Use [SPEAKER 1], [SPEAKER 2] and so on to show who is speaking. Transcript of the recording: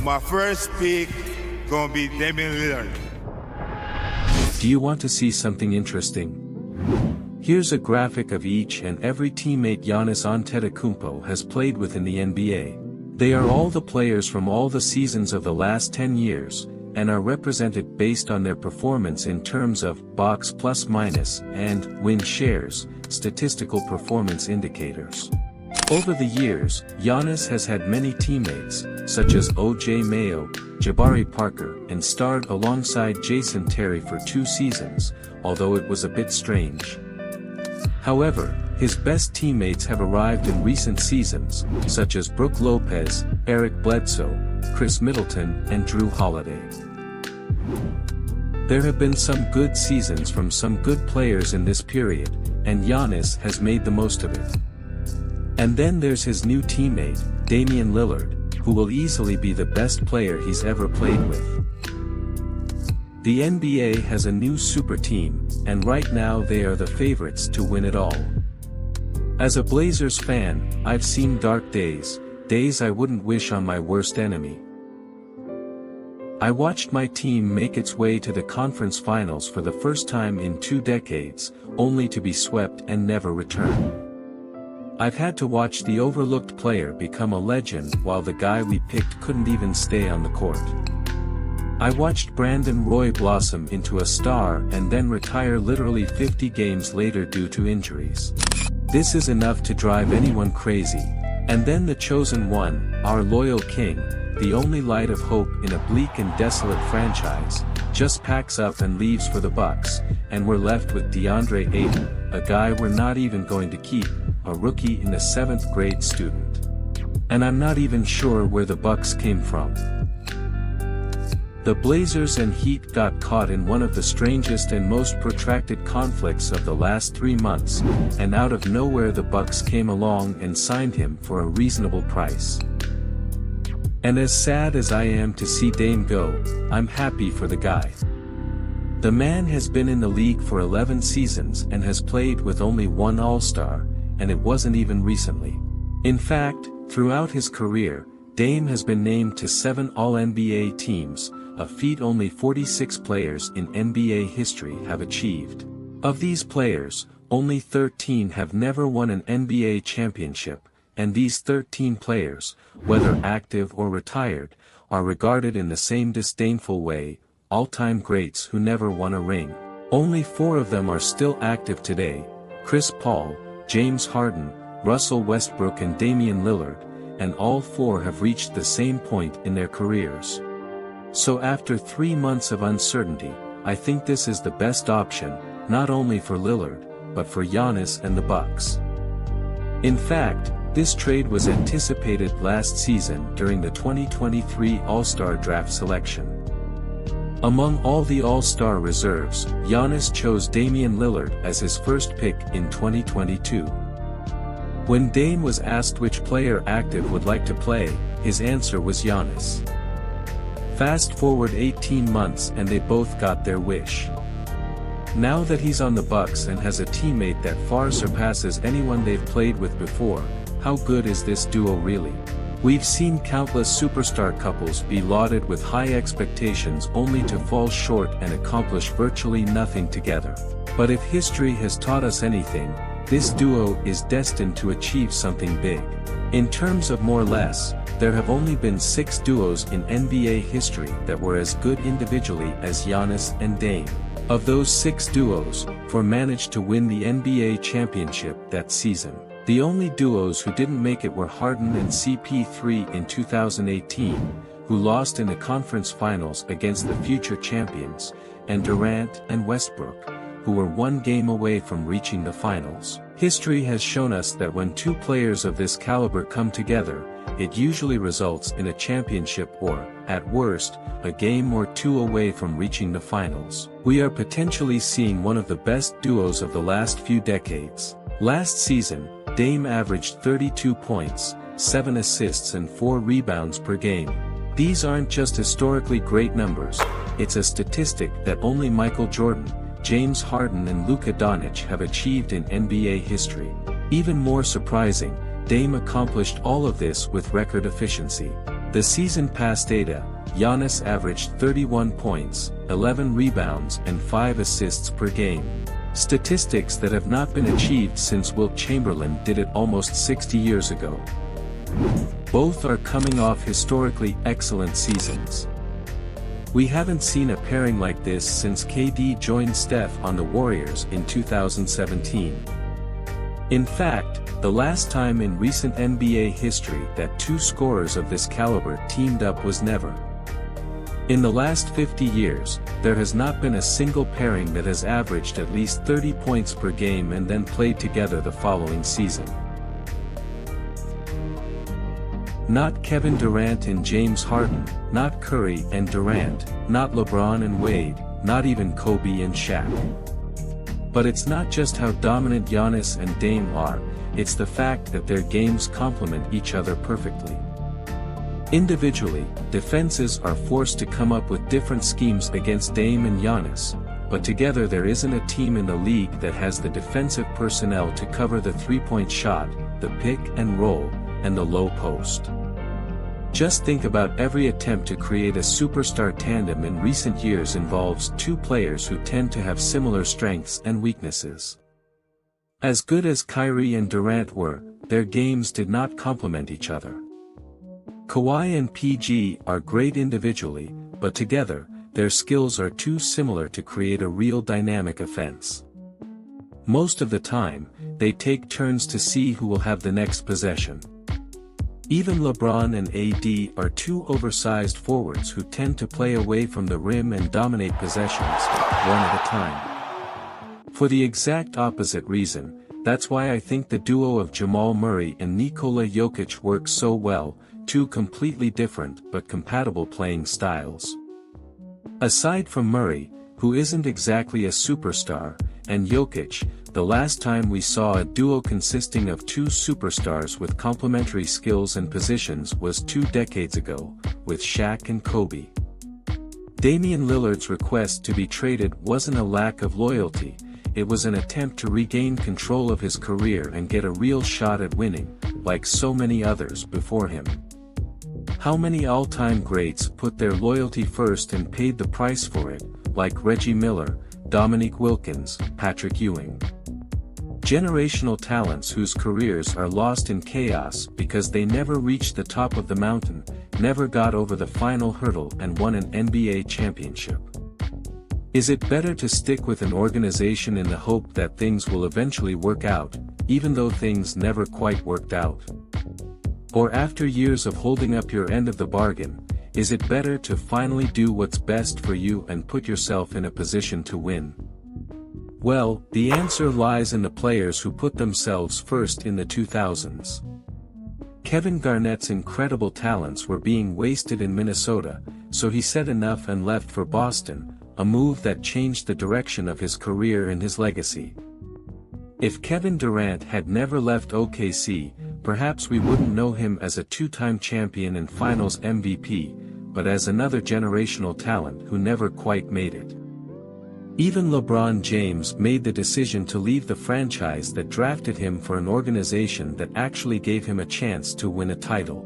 [SPEAKER 1] My first pick gonna be Damian Lillard.
[SPEAKER 2] Do you want to see something interesting? Here's a graphic of each and every teammate Giannis Antetokounmpo has played with in the NBA. They are all the players from all the seasons of the last 10 years, and are represented based on their performance in terms of box plus minus and win shares, statistical performance indicators. Over the years, Giannis has had many teammates, such as O.J. Mayo, Jabari Parker, and starred alongside Jason Terry for 2 seasons, although it was a bit strange. However, his best teammates have arrived in recent seasons, such as Brook Lopez, Eric Bledsoe, Chris Middleton, and Drew Holiday. There have been some good seasons from some good players in this period, and Giannis has made the most of it. And then there's his new teammate, Damian Lillard, who will easily be the best player he's ever played with. The NBA has a new super team, and right now they are the favorites to win it all. As a Blazers fan, I've seen dark days, days I wouldn't wish on my worst enemy. I watched my team make its way to the conference finals for the first time in 2 decades, only to be swept and never return. I've had to watch the overlooked player become a legend while the guy we picked couldn't even stay on the court. I watched Brandon Roy blossom into a star and then retire literally 50 games later due to injuries. This is enough to drive anyone crazy. And then the chosen one, our loyal king, the only light of hope in a bleak and desolate franchise, just packs up and leaves for the Bucks, and we're left with DeAndre Ayton, a guy we're not even going to keep, a rookie and a 7th grade student. And I'm not even sure where the Bucks came from. The Blazers and Heat got caught in one of the strangest and most protracted conflicts of the last 3 months, and out of nowhere the Bucks came along and signed him for a reasonable price. And as sad as I am to see Dame go, I'm happy for the guy. The man has been in the league for 11 seasons and has played with only 1 All-Star, and it wasn't even recently. In fact, throughout his career, Dame has been named to 7 All-NBA teams, a feat only 46 players in NBA history have achieved. Of these players, only 13 have never won an NBA championship, and these 13 players, whether active or retired, are regarded in the same disdainful way, all-time greats who never won a ring. Only 4 of them are still active today: Chris Paul, James Harden, Russell Westbrook and Damian Lillard, and all 4 have reached the same point in their careers. So after 3 months of uncertainty, I think this is the best option, not only for Lillard, but for Giannis and the Bucks. In fact, this trade was anticipated last season during the 2023 All-Star Draft selection. Among all the All-Star reserves, Giannis chose Damian Lillard as his first pick in 2022. When Dame was asked which player active would like to play, his answer was Giannis. Fast forward 18 months and they both got their wish. Now that he's on the Bucks and has a teammate that far surpasses anyone they've played with before, how good is this duo really? We've seen countless superstar couples be lauded with high expectations only to fall short and accomplish virtually nothing together. But if history has taught us anything, this duo is destined to achieve something big. In terms of more or less, there have only been 6 duos in NBA history that were as good individually as Giannis and Dame. Of those 6 duos, 4 managed to win the NBA championship that season. The only duos who didn't make it were Harden and CP3 in 2018, who lost in the conference finals against the future champions, and Durant and Westbrook, who were 1 game away from reaching the finals. History has shown us that when 2 players of this caliber come together, it usually results in a championship or, at worst, a game or 2 away from reaching the finals. We are potentially seeing one of the best duos of the last few decades. Last season, Dame averaged 32 points, 7 assists and 4 rebounds per game. These aren't just historically great numbers, it's a statistic that only Michael Jordan, James Harden and Luka Doncic have achieved in NBA history. Even more surprising, Dame accomplished all of this with record efficiency. The season past data, Giannis averaged 31 points, 11 rebounds and 5 assists per game. Statistics that have not been achieved since Wilt Chamberlain did it almost 60 years ago. Both are coming off historically excellent seasons. We haven't seen a pairing like this since KD joined Steph on the Warriors in 2017. In fact, the last time in recent NBA history that two scorers of this caliber teamed up was never. In the last 50 years, there has not been a single pairing that has averaged at least 30 points per game and then played together the following season. Not Kevin Durant and James Harden, not Curry and Durant, not LeBron and Wade, not even Kobe and Shaq. But it's not just how dominant Giannis and Dame are, it's the fact that their games complement each other perfectly. Individually, defenses are forced to come up with different schemes against Dame and Giannis, but together there isn't a team in the league that has the defensive personnel to cover the three-point shot, the pick and roll, and the low post. Just think about every attempt to create a superstar tandem in recent years involves two players who tend to have similar strengths and weaknesses. As good as Kyrie and Durant were, their games did not complement each other. Kawhi and PG are great individually, but together, their skills are too similar to create a real dynamic offense. Most of the time, they take turns to see who will have the next possession. Even LeBron and AD are two oversized forwards who tend to play away from the rim and dominate possessions, one at a time. For the exact opposite reason, that's why I think the duo of Jamal Murray and Nikola Jokic works so well, two completely different but compatible playing styles. Aside from Murray, who isn't exactly a superstar, and Jokic, the last time we saw a duo consisting of two superstars with complementary skills and positions was 2 decades ago, with Shaq and Kobe. Damian Lillard's request to be traded wasn't a lack of loyalty, it was an attempt to regain control of his career and get a real shot at winning, like so many others before him. How many all-time greats put their loyalty first and paid the price for it, like Reggie Miller, Dominique Wilkins, Patrick Ewing. Generational talents whose careers are lost in chaos because they never reached the top of the mountain, never got over the final hurdle and won an NBA championship. Is it better to stick with an organization in the hope that things will eventually work out, even though things never quite worked out? Or after years of holding up your end of the bargain, is it better to finally do what's best for you and put yourself in a position to win? Well, the answer lies in the players who put themselves first in the 2000s. Kevin Garnett's incredible talents were being wasted in Minnesota, so he said enough and left for Boston, a move that changed the direction of his career and his legacy. If Kevin Durant had never left OKC, perhaps we wouldn't know him as a two-time champion and Finals MVP, but as another generational talent who never quite made it. Even LeBron James made the decision to leave the franchise that drafted him for an organization that actually gave him a chance to win a title.